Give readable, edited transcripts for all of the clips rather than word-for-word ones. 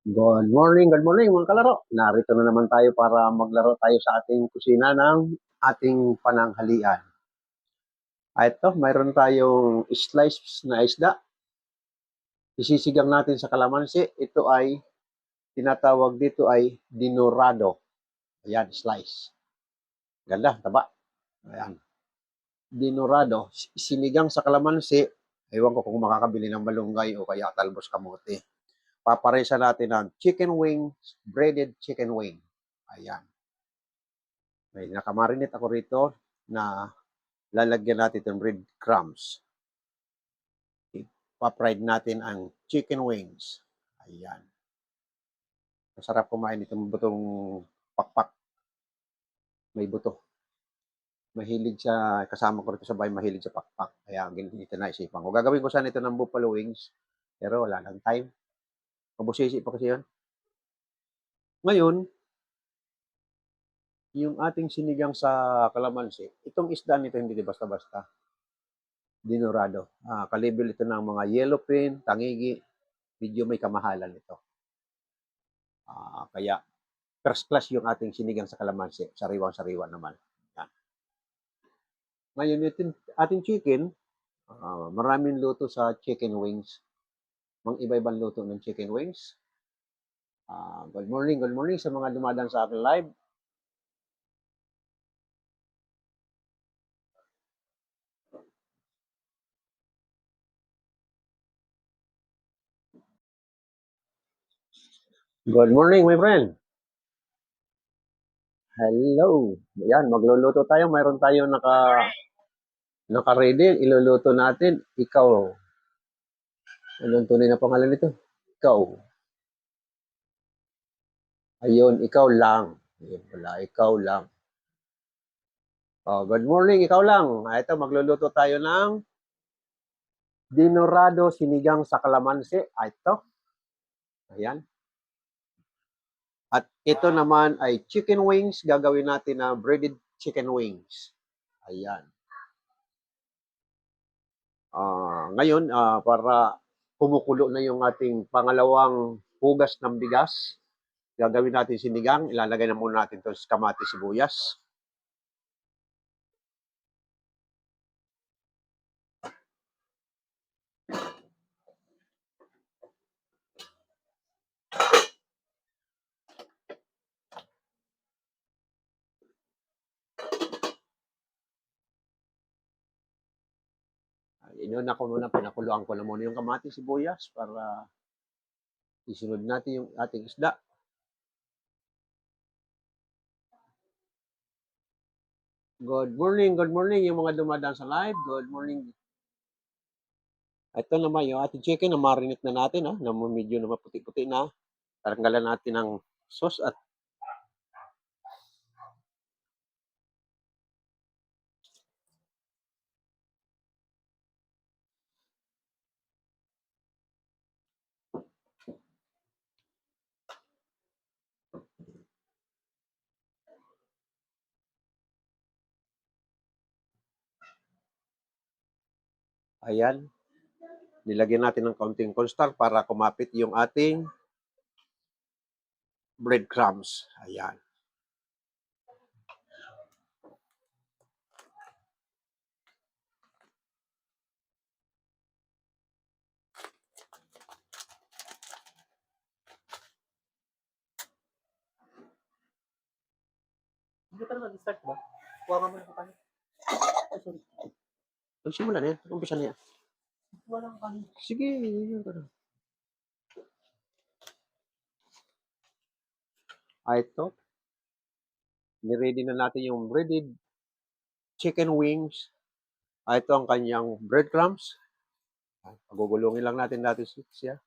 Good morning mga kalaro. Narito na naman tayo para maglaro tayo sa ating kusina ng ating pananghalian. Ito, mayroon tayong slice na isda. Isisigang natin sa kalamansi. Ito ay, tinatawag dito ay dinorado. Ayan, slice. Ganda, taba. Ayan. Dinorado. Sinigang sa kalamansi. Ewan ko kung makakabili ng malunggay o kaya talbos kamote. Paparesa natin ng chicken wings, breaded chicken wing. Ayan. May nakamarinate ako rito na lalagyan natin itong breadcrumbs. Ipa-fried natin ang chicken wings. Ayan. Masarap kumain itong butong pakpak. May buto. Mahilig siya, kasama ko rito sa bahay, mahilig sa pakpak. Kaya ganito na isipan ko. Gagawin ko sana ito ng buffalo wings, pero wala lang time. Mabusisi pa kasi yun. Ngayon, yung ating sinigang sa kalamansi, itong isda nito hindi basta-basta. Dinorado. Kalibel ito ng mga yellowfin, tangigi, medyo may kamahalan ito. Kaya first class yung ating sinigang sa kalamansi, sariwang-sariwa naman. Yan. Ngayon, ating chicken, maraming luto sa chicken wings. Mga iba-ibang luto ng chicken wings. Good morning sa mga dumadaan sa aking live. Good morning, my friend. Hello. Yan, magluluto tayo. Mayroon tayong naka-ready. Iluluto natin. Ikaw. Anong tunay na pangalan nito? Ikaw. Ayun, ikaw lang. Ayun pala, ikaw lang. Good morning, ikaw lang. Ito, magluluto tayo ng dinorado sinigang sa kalamansi. Ito. Ayan. At ito naman ay chicken wings. Gagawin natin na breaded chicken wings. Ayan. Ngayon, para kumukulo na yung ating pangalawang hugas ng bigas, gagawin natin sinigang. Ilalagay na muna natin ito sa kamatis sibuyas. Inuna ko muna, pinakuluan ko na muna yung kamatis sibuyas para isunod natin yung ating isda. Good morning yung mga dumadaan sa live. Good morning. Ito naman yung ating chicken na marinate na natin, na medyo na maputi-puti na. Tanggalan natin ng sauce at ayan. Nilagyan natin ng kaunting cornstarch para kumapit yung ating breadcrumbs. Ayan. Hindi ka na nag-start ba? Kuha ka muna sa kanin. Ay, sorry. Nagsimula na yan. Umpisa na yan. Walang kanin. Sige, yun ka na. Ito. Niready na natin yung breaded chicken wings. Ito ang kanyang breadcrumbs. Pagugulungin lang natin siya.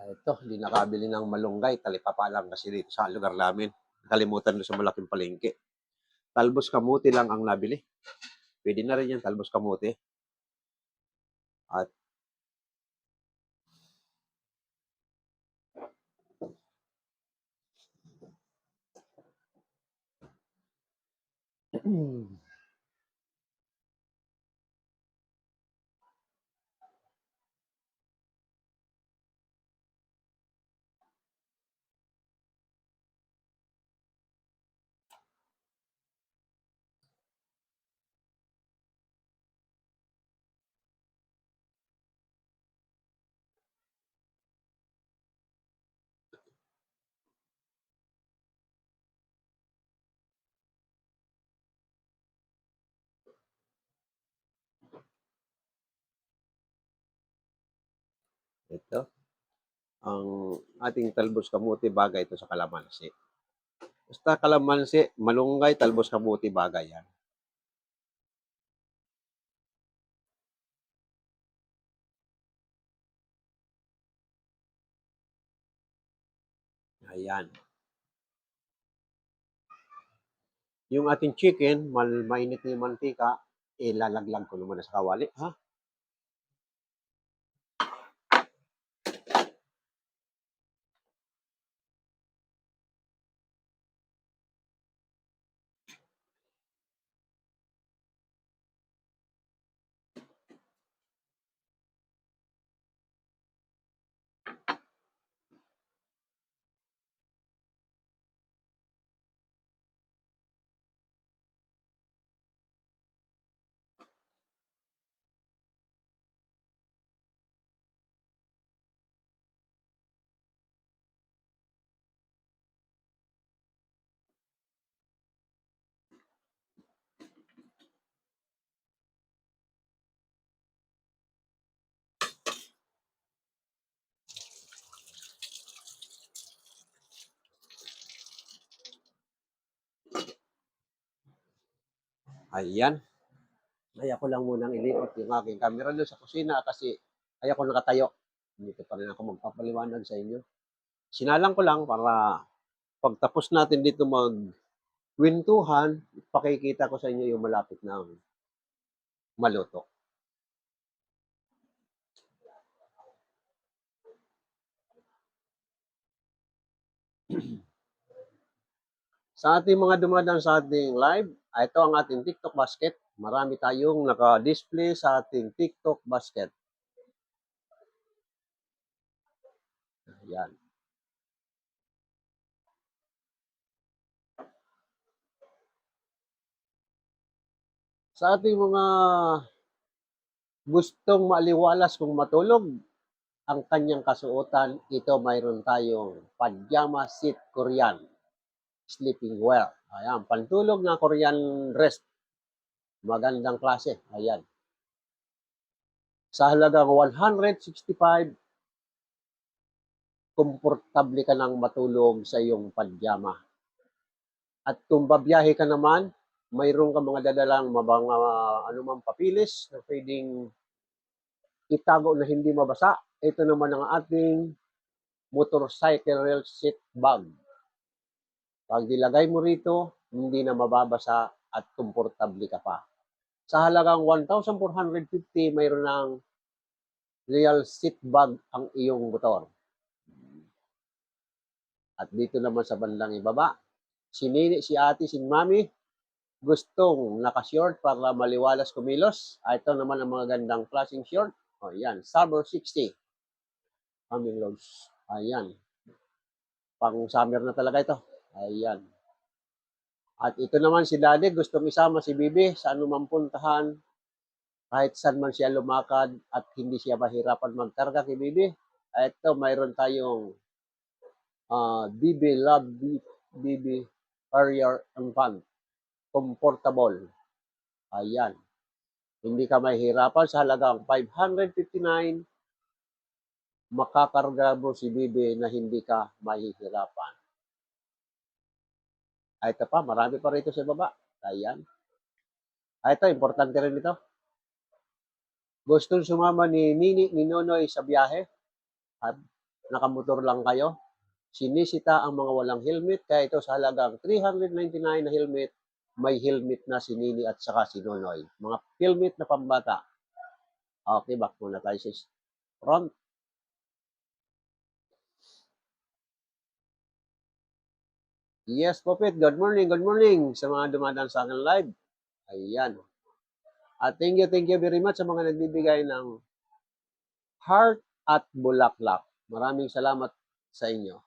Ito, hindi nakabili ng malunggay. Talipapa lang kasi dito sa lugar namin. Nakalimutan doon sa malaking palengke. Talbos kamuti lang ang nabili. Pwede na rin yan, talbos kamuti. At ito, ang ating talbos kamuti bagay ito sa kalamansi. Basta kalamansi, malunggay, talbos kamuti bagay yan. Ayan. Yung ating chicken, mainit na yung mantika, ilalaglag ko naman sa kawali. Ha? Ayan. Kaya ko lang munang ilipat yung aking camera doon sa kusina kasi kaya ko nakatayo. Dito pa rin ako magpapaliwanag sa inyo. Sinalang ko lang para pagtapos natin dito magkwentuhan, pakikita ko sa inyo yung malapit na maluto. Sa ating mga dumadaan sa ating live, ito ang ating TikTok basket. Marami tayong naka-display sa ating TikTok basket. Ayan. Sa ating mga gustong maaliwalas kung matulog, ang kanyang kasuotan, ito mayroon tayong pajama seat Korean sleeping wear. Ayan, pantulog na Korean dress. Magandang klase. Ayan. Sa halagang 165, komportable ka nang matulog sa iyong pajama. At kung babiyahe ka naman, mayroon ka mga dadalang mga anumang papilis na pwedeng itago na hindi mabasa. Ito naman ang ating motorcycle seat bag. Pag nilagay mo rito, hindi na mababasa at komportable ka pa. Sa halagang 1,450, mayroon ng real seat bag ang iyong motor. At dito naman sa bandang ibaba, si Nini, si ate, si mami, gustong naka-short para maliwalas kumilos. Ito naman ang mga gandang klaseng short. O, yan. Summer 60. Coming loads. Ayan. Pang summer na talaga ito. Ayan. At ito naman si Daddy, gustong isama si Bibi sa anumang puntahan. Kahit saan man siya lumakad at hindi siya mahirapan magkarga kay Bibi. Ito, mayroon tayong Bibi Love Bibi Carrier and Van. Comfortable. Ayan. Hindi ka mahirapan sa halagang 559, makakarga mo si Bibi na hindi ka mahihirapan. Ito pa, marami pa rito sa baba. Ayan. Ito, importante rin ito. Gustong sumama ni Nini, ni Nonoy sa biyahe. nakamotor lang kayo, sinisita ang mga walang helmet, kaya ito sa halagang 399 na helmet, may helmet na si Nini at saka si Nonoy. Mga helmet na pambata. Okay, back muna tayo sa front. Yes, Popit. Good morning, sa mga dumadaan sa akin live. Ayan. At thank you very much sa mga nagbibigay ng heart at bulaklak. Maraming salamat sa inyo.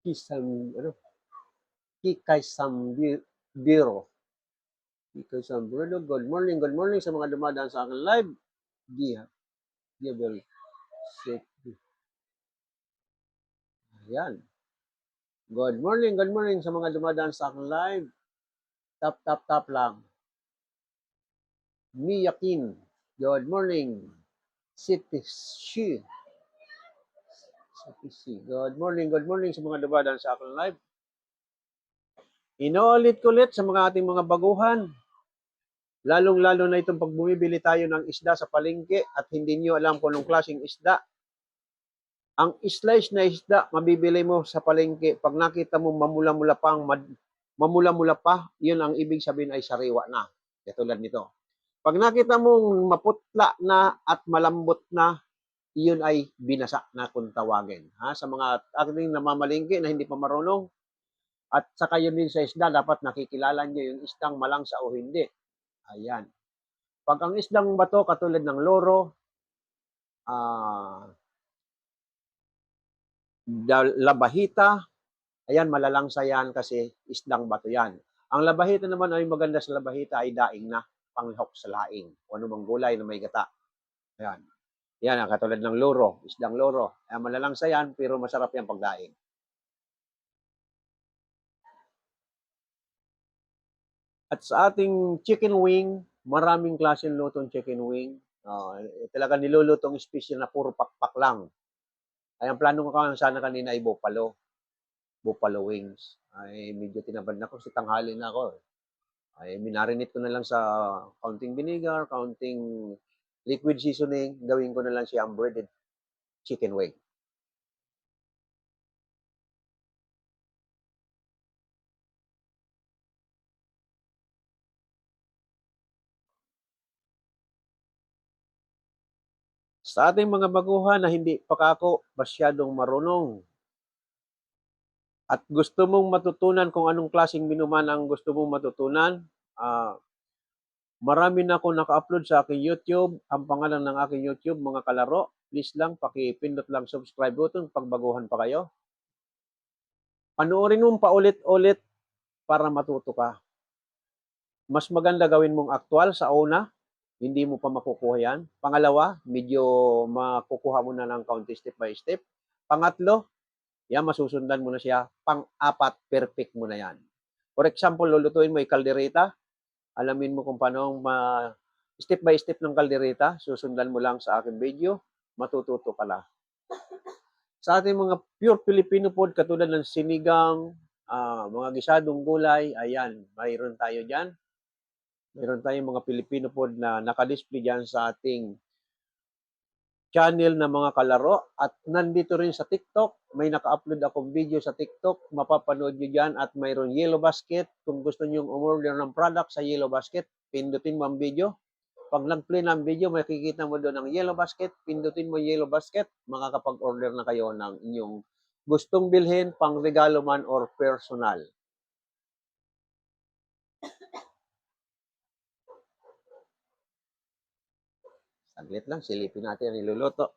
Ano? Kikay Sambiro. Kikay Sambiro. Good morning sa mga dumadaan sa akin live. Diabel. Ayan. Good morning sa mga dumadaan sa akin live. Tap lang. Miyakin. Good morning. City C. Good morning sa mga dumadaan sa akin live. Inuulit ko ulit sa mga ating mga baguhan. Lalong-lalo na itong pag bumibili tayo ng isda sa palengke at hindi nyo alam kung anong klaseng isda. Ang slice na isda, mabibili mo sa palengke. Pag nakita mo mamula-mula pa, yun ang ibig sabihin ay sariwa na. Katulad nito. Pag nakita mong maputla na at malambot na, iyon ay binasa na kung tawagin. Ha? Sa mga ating namamalingki na hindi pa marunong, at saka yun din sa isda, dapat nakikilala nyo yung isdang malangsa o hindi. Ayan. Pag ang isdang bato, katulad ng loro, labahita, ayan, malalangsa yan kasi isdang bato yan. Ang labahita naman ay maganda sa labahita ay daing na, panghok sa laing. O anumang gulay na may gata. Ayan. Yan, katulad ng loro, isdang loro. Ayan, malalangsa yan, pero masarap yan pagdaing. At sa ating chicken wing, maraming klaseng lutong chicken wing. Talaga nilulutong special na puro pakpak lang. Ay, ang plano ko sana kanina ay buffalo wings. Ay, medyo tinabad na ko, si tanghali na ako. Ay, minarinate ko na lang sa counting vinegar, counting liquid seasoning, gawin ko na lang siya ang breaded chicken wing. Sa ating mga baguhan na hindi pa ako masyadong marunong at gusto mong matutunan kung anong klaseng minuman ang gusto mong matutunan, marami na ako naka-upload sa aking YouTube. Ang pangalan ng aking YouTube, mga kalaro. Please lang, pakipindot lang subscribe button pag baguhan pa kayo. Panoorin mong paulit-ulit para matuto ka. Mas maganda gawin mong aktual sa una, hindi mo pa makukuha yan. Pangalawa, medyo makukuha mo na ng kaunti step by step. Pangatlo, yan, masusundan mo na siya. Pang-apat, perfect mo na yan. For example, lulutuin mo yung kaldereta. Alamin mo kung paano step by step ng kaldereta. Susundan mo lang sa aking video. Matututo ka na. Sa ating mga pure Filipino food, katulad ng sinigang, mga gisadong gulay, ayan, mayroon tayo dyan. Mayroon tayong mga Filipino food na nakadisplay dyan sa ating channel na mga kalaro at nandito rin sa TikTok. May naka-upload akong video sa TikTok. Mapapanood nyo dyan at mayroon Yellow Basket. Kung gusto nyo umorder ng product sa Yellow Basket, pindutin mo ang video. Pag nag-play ng video, makikita mo doon ang Yellow Basket. Pindutin mo Yellow Basket. Makakapag-order na kayo ng inyong gustong bilhin, pang regalo man or personal. Saglit lang, silipin natin ang iluluto.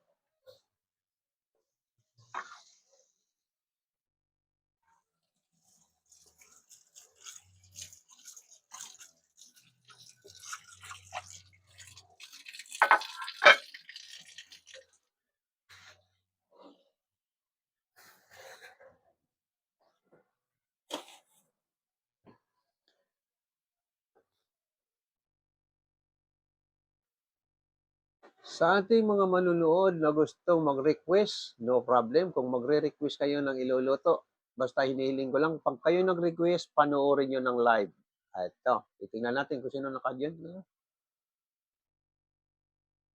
Sa ating mga manunood na gustong mag-request, no problem kung magre-request kayo ng iluluto. Basta hinihiling ko lang, pag kayo nag-request, panoorin nyo ng live. Ito, titingnan natin kung sino naka-join.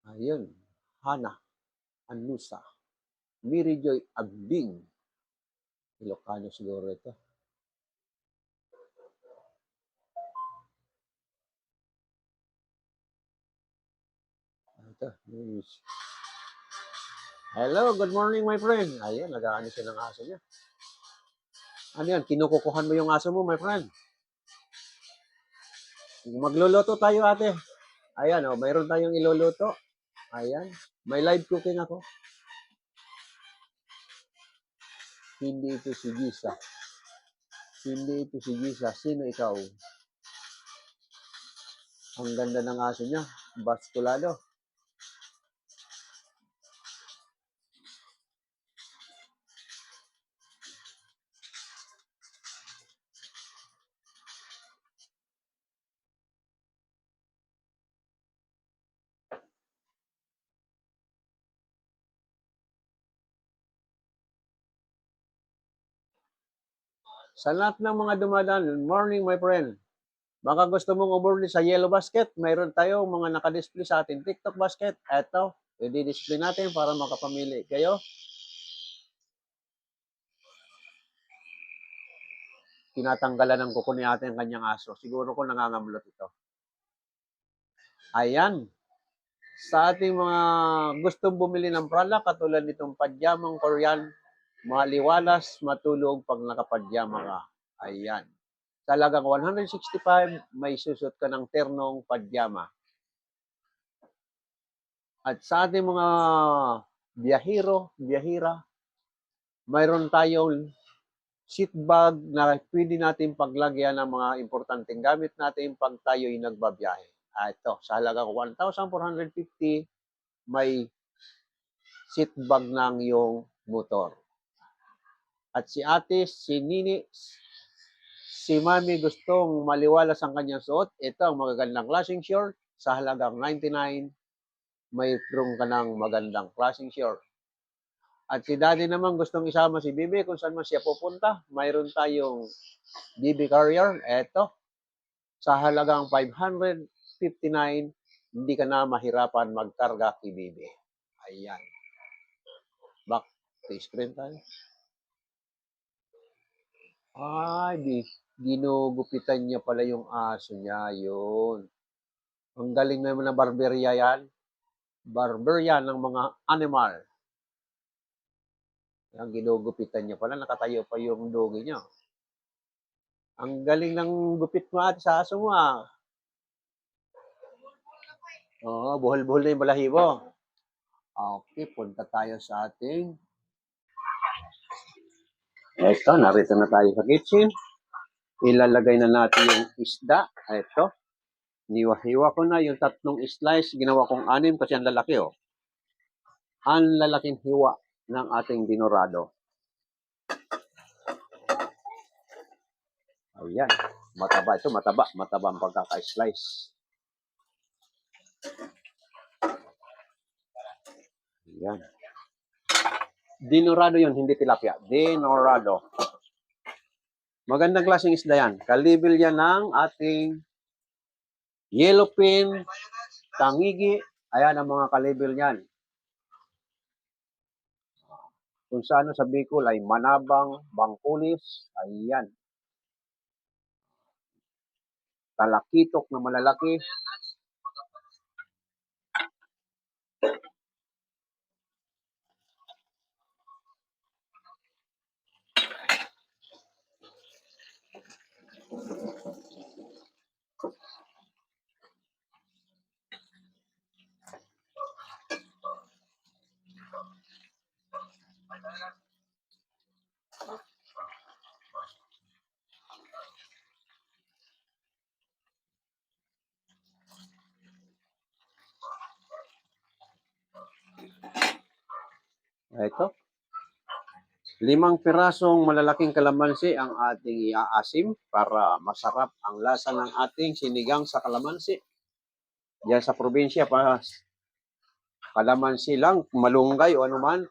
Ayun, Hana Anusa, Mary Joy Agbing. Ilocano siguro ito. Ito, hello, good morning my friend. Ayun, nag-aano siya ng aso niya. Ano yan, kinukukuhan mo yung aso mo my friend. Magluluto tayo ate. Ayan, oh, mayroon tayong iluluto. Ayan, may live cooking ako. Hindi ito si Gisa. Hindi ito si Gisa. Sino ikaw? Ang ganda ng aso niya. Basculado. Sa lahat ng mga dumadaan, morning my friend. Baka gusto mong umorder sa Yellow Basket, mayroon tayong mga nakadisplay sa ating TikTok basket. Eto, i-display natin para makapamili kayo. Tinatanggalan ng kuko ni ate ang kanyang aso. Siguro ko nangangamlot ito. Ayan. Sa ating mga gustong bumili ng product, katulad nitong padyamang Korean, maliwalas, matulog pag nakapadyama ka. Ayan. Talagang 165, may susot ka ng ternong padyama. At sa ating mga biyahira, mayroon tayong seat bag na pwede natin paglagyan ng mga importanteng gamit natin pag tayo'y nagbabiyahe. Ito, sa halagang 1,450, may seat bag ng iyong motor. At si ate, si Nini, si Mami gustong maliwalas ang kanyang suot. Ito ang magagandang klaseng short sa halagang 99, mayroon ka ng magandang klaseng short. At si Daddy naman gustong isama si Bibi kung saan man siya pupunta. Mayroon tayong BB Carrier. Eto, sa halagang 559, hindi ka na mahirapan magkarga kay Bibi. Ayan. Back to screen tayo. Ay, ginugupitan niya pala yung aso niya. Yun. Ang galing naman ng barberya yan. Barberya ng mga animal. Ang ginugupitan niya pala, nakatayo pa yung dogi niya. Ang galing ng gupit mo at sa aso mo ah. Oo, buhol-buhol na yung balahibo. Okay, punta tayo sa ating... Ito, narito na tayo sa kitchen. Ilalagay na natin yung isda. Ito. Niwa-hiwa ko na yung tatlong slice. Ginawa kong 6 kasi ang lalaki oh. Ang lalaking hiwa ng ating dinorado. Ayan. Mataba ito, mataba. Mataba ang pagkaka-slice. Ayan. Dinorado yun, hindi tilapia. Dinorado. Magandang klaseng isda yan. Kalibel yan ng ating yellowfin, tangigi. Ayan ang mga kalibel yan. Kung sa ano sa Bicol ay manabang, bangkulis. Ayan. Talakitok na malalaki. Ito. 5 pirasong malalaking kalamansi ang ating iaasim para masarap ang lasa ng ating sinigang sa kalamansi. Diyan sa probinsya, kalamansi lang, malunggay o anuman,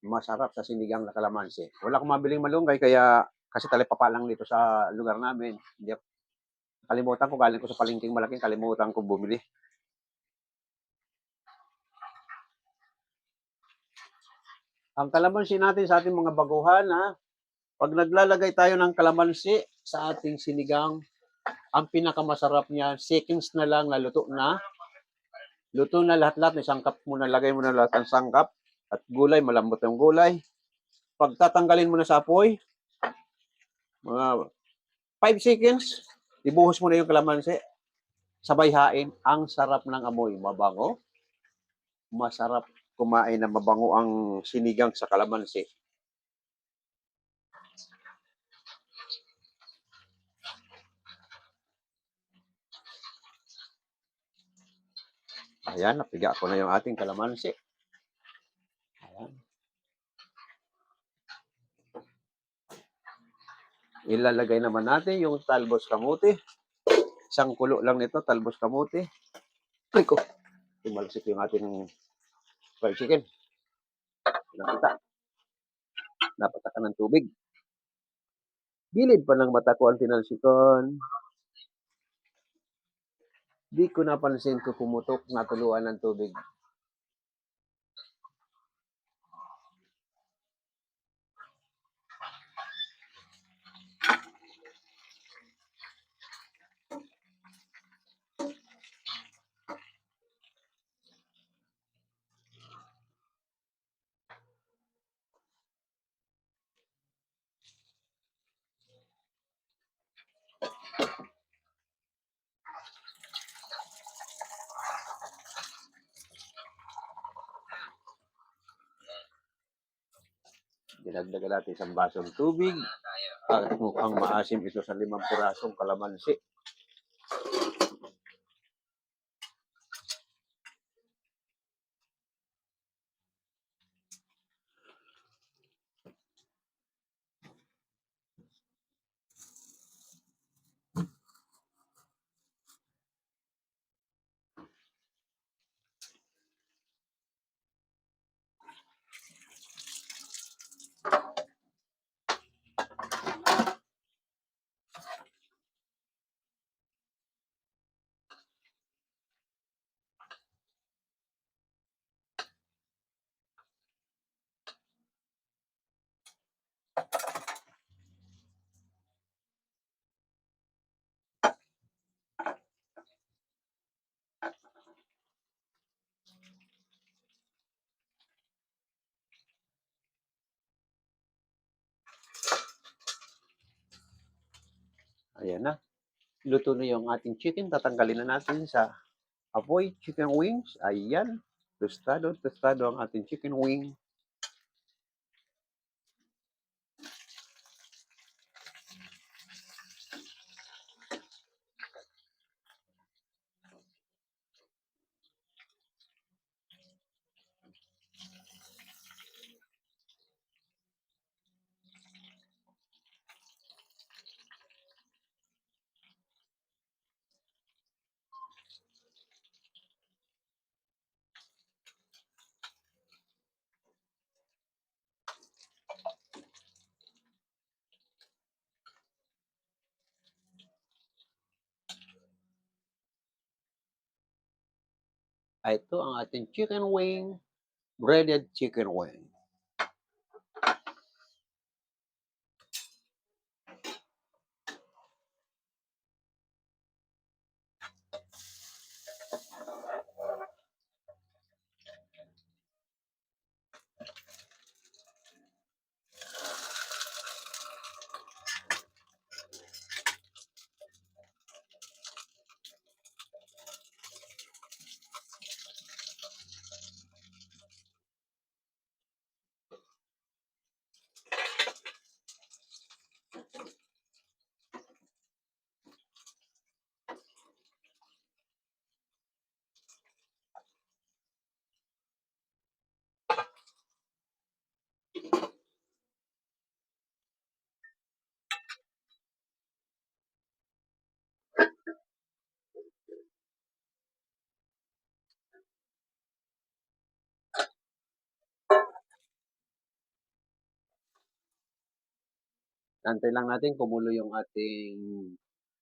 masarap sa sinigang na kalamansi. Wala akong mabiling malunggay kaya kasi talipapa lang dito sa lugar namin. Hindi kalimutan ko, galing ko sa palengking malaking, kalimutan ko bumili. Ang kalamansi natin sa ating mga baguhan, ha, pag naglalagay tayo ng kalamansi sa ating sinigang, ang pinakamasarap niya, seconds na lang naluto na. Luto na lahat-lahat, may sangkap mo na, lagay mo na lahat ng sangkap at gulay, malambot yung gulay. Pagtatanggalin mo na sa apoy, mga 5 seconds, ibuhos mo na yung kalamansi, sabay hain, ang sarap ng amoy, mabango, masarap kumain na mabango ang sinigang sa kalamansi. Ayan, napiga ko na yung ating kalamansi. Ayan. Ilalagay naman natin yung talbos kamuti. Isang kulo lang nito, talbos kamuti. Ay ko, tumalsik yung ating fried chicken. Nakita, napatakan ng tubig. Gilid pa ng mata ko ang tinalsikon. Di ko napansin ko pumutok, natuluan ng tubig. Dinagdagan natin isang basong tubig at mukhang maasim ito sa 5 pirasong kalamansi. Ayan na. Luto na yung ating chicken. Tatanggalin na natin sa apoy. Chicken wings. Ayan. Tostado, tostado ang ating chicken wing. Ito ang ating chicken wing. Breaded chicken wing. Antay lang natin kumulo yung ating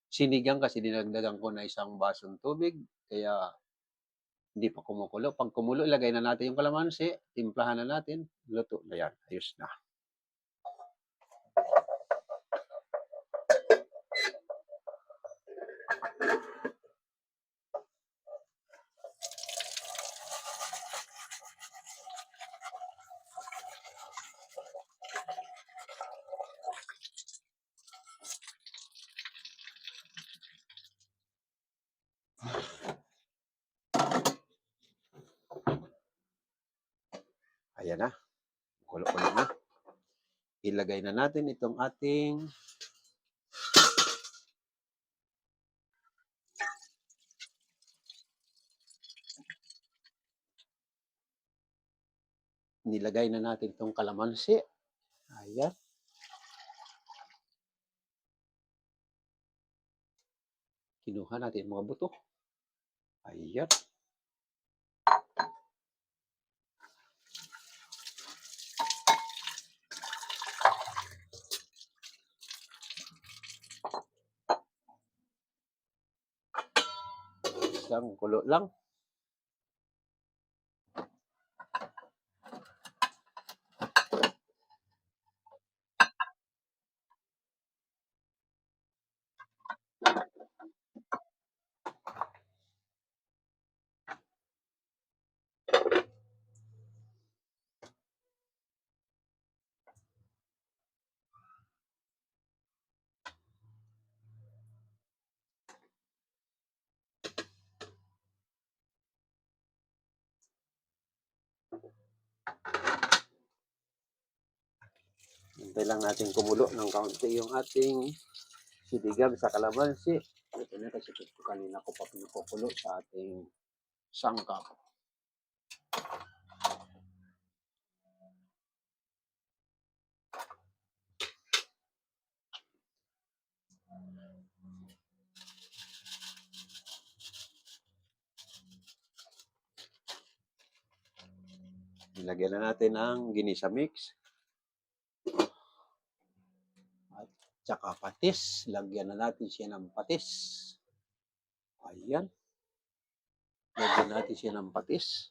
sinigang kasi dinagdagan ko na isang basong tubig. Kaya hindi pa kumukulo. Pag kumulo, ilagay na natin yung kalamansi. Timplahan na natin. Luto na yan. Ayos na. Ayan na. Kulo-kulo na. Ilagay na natin itong ating nilagay na natin itong kalamansi. Ayan. Kinuha natin mga buto. Ayan. Isang kulo lang. Hintay lang natin kumulo ng kaunti yung ating sinigang sa kalamansi. Ito na kasi kanina ko pa pinukukulo sa ating sangkap. Nilagyan na natin ang ginisa mix. At tsaka patis. Lagyan na natin siya ng patis. Ayan. Lagyan natin siya ng patis.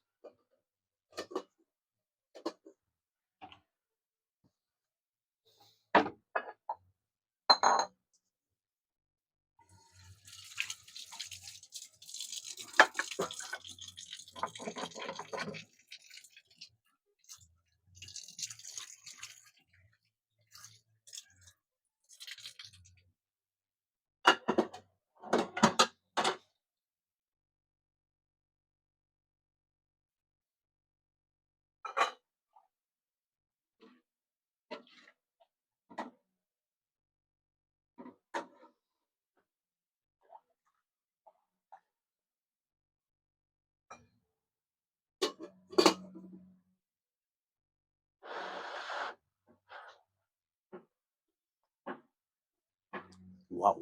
Wow!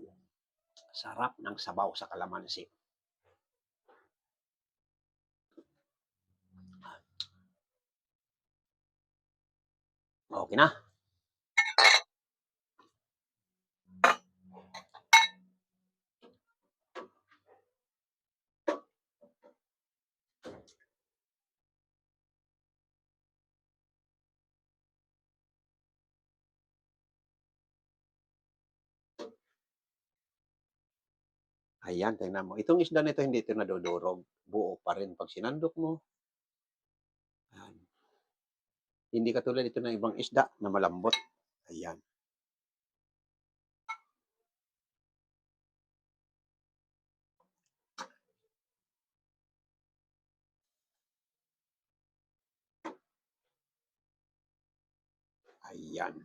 Sarap ng sabaw sa kalamansi. Okay na. Ayan, tingnan mo. Itong isda nito hindi ito nadudurog. Buo pa rin pag sinandok mo. Ayan. Hindi katulad ito ng ibang isda na malambot. Ayan. Ayan.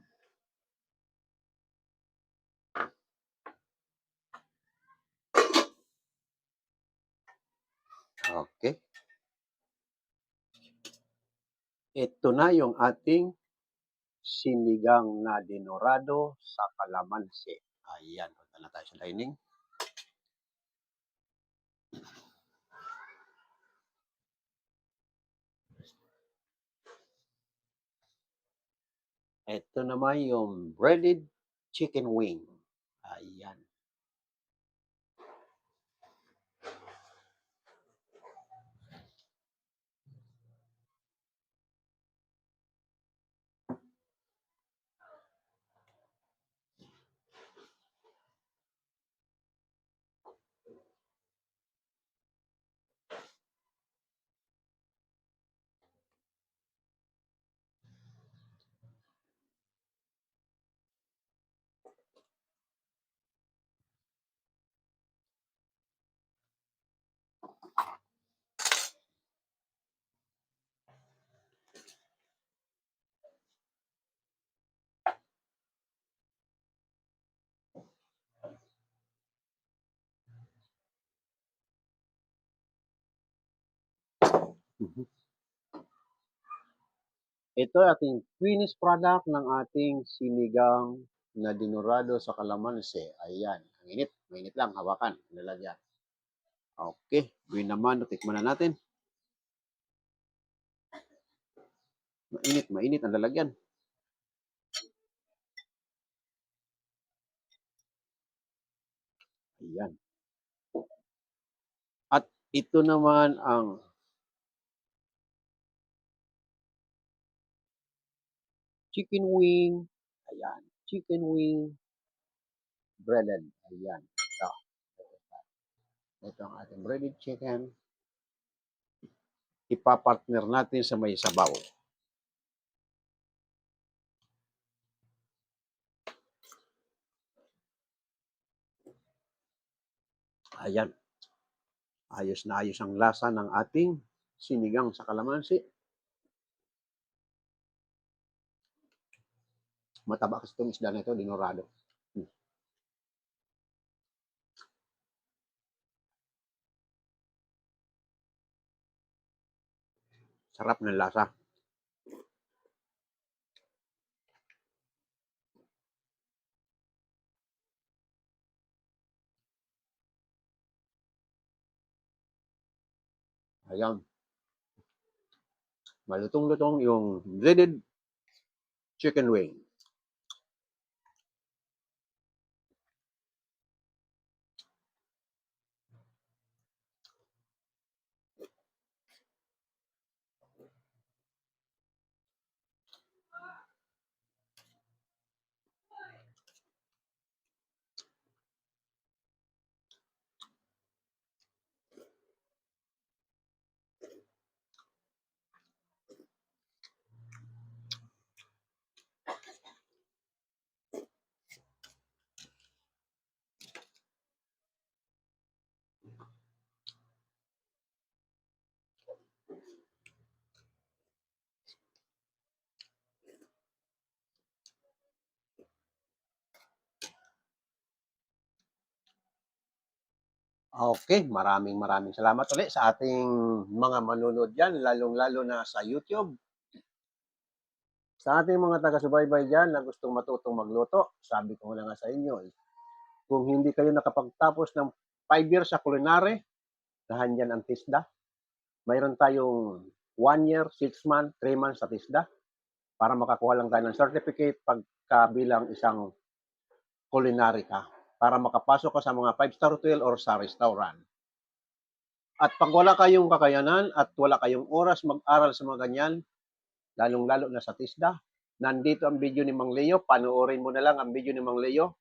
Okay. Ito na yung ating sinigang na dinorado sa kalamansi. Ayan. Punta na tayo sa dining. Ito naman yung breaded chicken wing. Ayan. Mhm. Ito ating finished product ng ating sinigang na dinurado sa kalamansi. Ayan. Ang init. Mainit lang. Hawakan. Lalagyan. Okay. Gawin naman. Tikman na natin. Mainit. Mainit ang lalagyan. Ayan. At ito naman ang chicken wing. Ayan. Chicken wing breaded. Ayan. Ito. Ito ang ating breaded chicken. Ipapartner natin sa may sabaw. Ayan. Ayos na ayos ang lasa ng ating sinigang sa kalamansi. Mataba kasi itong isda na ito, dinurado. Sarap ng lasa. Ayan. Malutong-lutong yung breaded chicken wing. Okay, maraming salamat ulit sa ating mga manunod dyan, lalong-lalo na sa YouTube. Sa ating mga taga-subaybay dyan na gustong matutong magluto, sabi ko na nga sa inyo, kung hindi kayo nakapagtapos ng 5 years sa culinary, dahan dyan ang TISDA. Mayroon tayong 1 year, 6 months, 3 months sa TISDA para makakuha lang tayo ng certificate pagkabilang isang culinary ka para makapasok ka sa mga 5-star hotel or sa restaurant. At pag wala kayong kakayanan at wala kayong oras mag-aral sa mga ganyan, lalong-lalo na sa TISDA, nandito ang video ni Mang Leo, panoorin mo na lang ang video ni Mang Leo.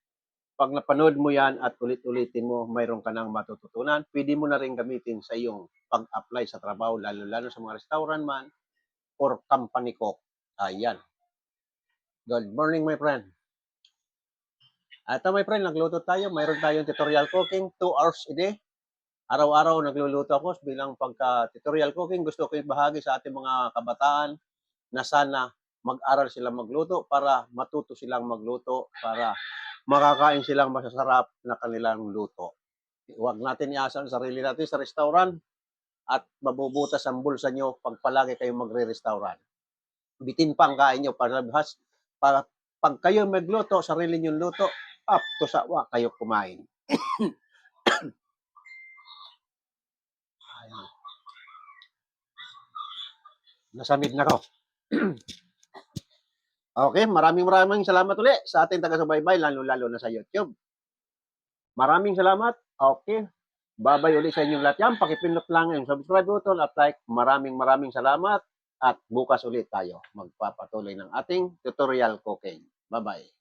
Pag napanood mo yan at ulit-ulitin mo, mayroon ka nang matututunan. Pwede mo na rin gamitin sa iyong pag-apply sa trabaho, lalo-lalo sa mga restaurant man or company cook. Ayan. Good morning, my friend. Ito, my friend, nagluto tayo. Mayroon tayong tutorial cooking, 2 hours a day. Araw-araw nagluluto ako bilang pagka-tutorial cooking. Gusto ko ibahagi sa ating mga kabataan na sana mag-aral sila magluto para matuto silang magluto para makakain silang masasarap na kanilang luto. Huwag natin iasa ang sarili natin sa restaurant at mabubutas ang bulsa nyo pag palagi kayong magre-restaurant. Bitin pa ang kain nyo para pag kayo magluto, sarili nyo luto, up to sawa kayo kumain. Nasamid na ko. Okay, maraming salamat ulit sa ating taga-subaybay, lalo-lalo na sa YouTube. Maraming salamat. Okay. Babay ulit sa inyong lahat yan. Pakipindot lang yung subscribe button at like. Maraming salamat. At bukas ulit tayo magpapatuloy ng ating tutorial cooking. Bye-bye.